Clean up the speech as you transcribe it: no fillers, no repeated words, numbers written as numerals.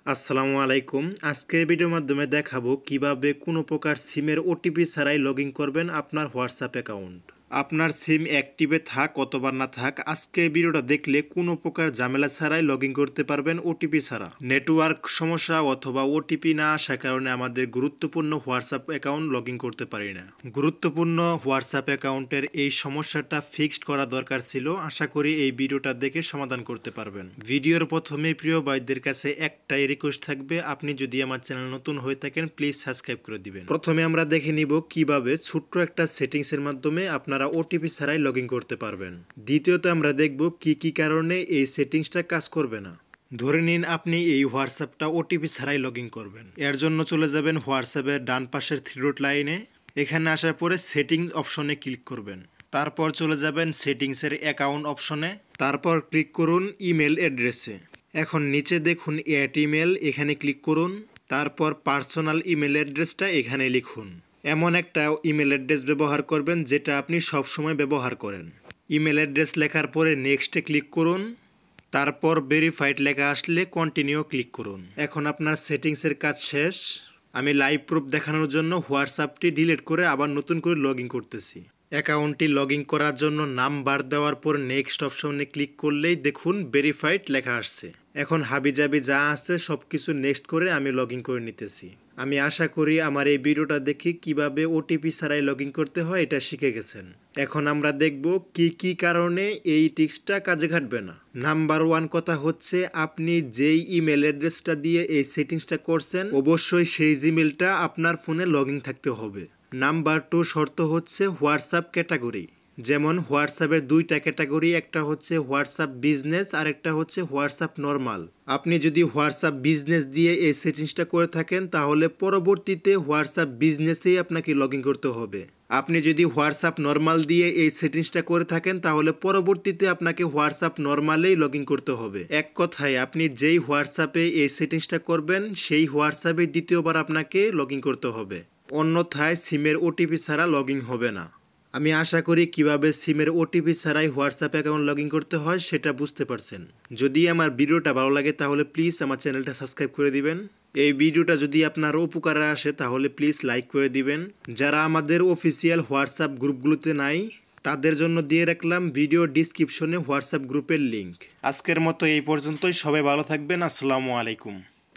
আসসালামু আলাইকুম। আজকের ভিডিওর মাধ্যমে দেখাবো কিভাবে কোনো প্রকার সিমের ওটিপি ছাড়াই লগ ইন করবেন আপনার হোয়াটসঅ্যাপ অ্যাকাউন্ট। আপনার সিম অ্যাক্টিভে থাক অথবা না থাক, আজকের ভিডিওটা দেখলে কোনো প্রকার ঝামেলা ছাড়াই লগ ইন করতে পারবেন ওটিপি ছাড়া। নেটওয়ার্ক সমস্যা অথবা ওটিপি না আসার কারণে আমাদের গুরুত্বপূর্ণ হোয়াটসঅ্যাপ অ্যাকাউন্ট লগ ইন করতে পারি না। গুরুত্বপূর্ণ হোয়াটসঅ্যাপ অ্যাকাউন্টের এই সমস্যাটা ফিক্সড করা দরকার ছিল। আশা করি এই ভিডিওটা দেখে সমাধান করতে পারবেন। ভিডিওর প্রথমে প্রিয় ভাইদের কাছে একটাই রিকোয়েস্ট থাকবে, আপনি যদি আমার চ্যানেল নতুন হয়ে থাকেন প্লিজ সাবস্ক্রাইব করে দিবেন। প্রথমে আমরা দেখে নিব কিভাবে ছোট্ট একটা সেটিংসের মাধ্যমে আপনারা ওটিপি ছাড়াই লগ ইন করতে পারবেন। দ্বিতীয়ত আমরা দেখব কি কারণে এই সেটিংসটা কাজ করবে না। ধরে নিন আপনি এই হোয়াটসঅ্যাপটা ওটিপি ছাড়াই লগ ইন করবেন। এর জন্য চলে যাবেন হোয়াটসঅ্যাপের ডান পাশের থ্রি ডট লাইনে। এখানে আসার পরে সেটিংস অপশনে ক্লিক করবেন। তারপর চলে যাবেন সেটিংসের অ্যাকাউন্ট অপশনে। তারপর ক্লিক করুন ইমেল অ্যাড্রেসে। এখন নিচে দেখুন অ্যাড ইমেল, এখানে ক্লিক করুন। তারপর পার্সোনাল ইমেল অ্যাড্রেসটা এখানে লিখুন। এমন একটা ইমেল অ্যাড্রেস ব্যবহার করবেন যেটা আপনি সবসময় ব্যবহার করেন। ইমেল অ্যাড্রেস লেখার পরে নেক্সটে ক্লিক করুন। তারপর ভেরিফাইড লেখা আসলে কন্টিনিউ ক্লিক করুন। এখন আপনার সেটিংসের কাজ শেষ। আমি লাইভ প্রুফ দেখানোর জন্য হোয়াটসঅ্যাপটি ডিলিট করে আবার নতুন করে লগ ইন করতেছি। অ্যাকাউন্টটি লগ ইন করার জন্য নাম্বার দেওয়ার পর নেক্সট অপশনে ক্লিক করলেই দেখুন ভেরিফাইড লেখা আসছে। এখন হাবিজাবি যা আছে সব কিছু নেক্সট করে আমি লগ ইন করে নিতেছি। আমি আশা করি আমার এই ভিডিওটা দেখে কিভাবে ওটিপি ছাড়াই লগ ইন করতে হয় এটা শিখে গেছেন। এখন আমরা দেখব কি কারণে এই টিক্সটা কাজে খাটবে না। নাম্বার 1 কথা হচ্ছে, আপনি যেই ইমেল অ্যাড্রেসটা দিয়ে এই সেটিংসটা করছেন অবশ্যই সেই জিমেলটা আপনার ফোনে লগ ইন থাকতে হবে। নাম্বার 2 শর্ত হচ্ছে হোয়াটসঅ্যাপ ক্যাটাগরি। যেমন হোয়াটসঅ্যাপের দুইটা ক্যাটাগরি, একটা হচ্ছে হোয়াটসঅ্যাপ বিজনেস আর একটা হচ্ছে হোয়াটসঅ্যাপ নর্মাল। আপনি যদি হোয়াটসঅ্যাপ বিজনেস দিয়ে এই সেটিংসটা করে থাকেন তাহলে পরবর্তীতে হোয়াটসঅ্যাপ বিজনেসেই আপনাকে লগ ইন করতে হবে। আপনি যদি হোয়াটসঅ্যাপ নর্মাল দিয়ে এই সেটিংসটা করে থাকেন তাহলে পরবর্তীতে আপনাকে হোয়াটসঅ্যাপ নর্মালেই লগ ইন করতে হবে। এক কথায় আপনি যেই হোয়াটসঅ্যাপে এই সেটিংসটা করবেন সেই হোয়াটসঅ্যাপে দ্বিতীয়বার আপনাকে লগ ইন করতে হবে। অন্যথায় সিমের ওটিপি ছাড়া লগ ইন হবে না। আমি আশা করি কিভাবে সিমের ওটিপি ছাড়াই হোয়াটসঅ্যাপ অ্যাকাউন্ট লগ ইন করতে হয় সেটা বুঝতে পারছেন। যদি আমার ভিডিওটা ভালো লাগে তাহলে প্লিজ আমার চ্যানেলটা সাবস্ক্রাইব করে দিবেন। এই ভিডিওটা যদি আপনার উপকারে আসে তাহলে প্লিজ লাইক করে দিবেন। যারা আমাদের অফিসিয়াল হোয়াটসঅ্যাপ গ্রুপগুলোতে নাই তাদের জন্য দিয়ে রাখলাম ভিডিও ডিসক্রিপশনে হোয়াটসঅ্যাপ গ্রুপের লিঙ্ক। আজকের মতো এই পর্যন্তই। সবাই ভালো থাকবেন। আসসালামু আলাইকুম।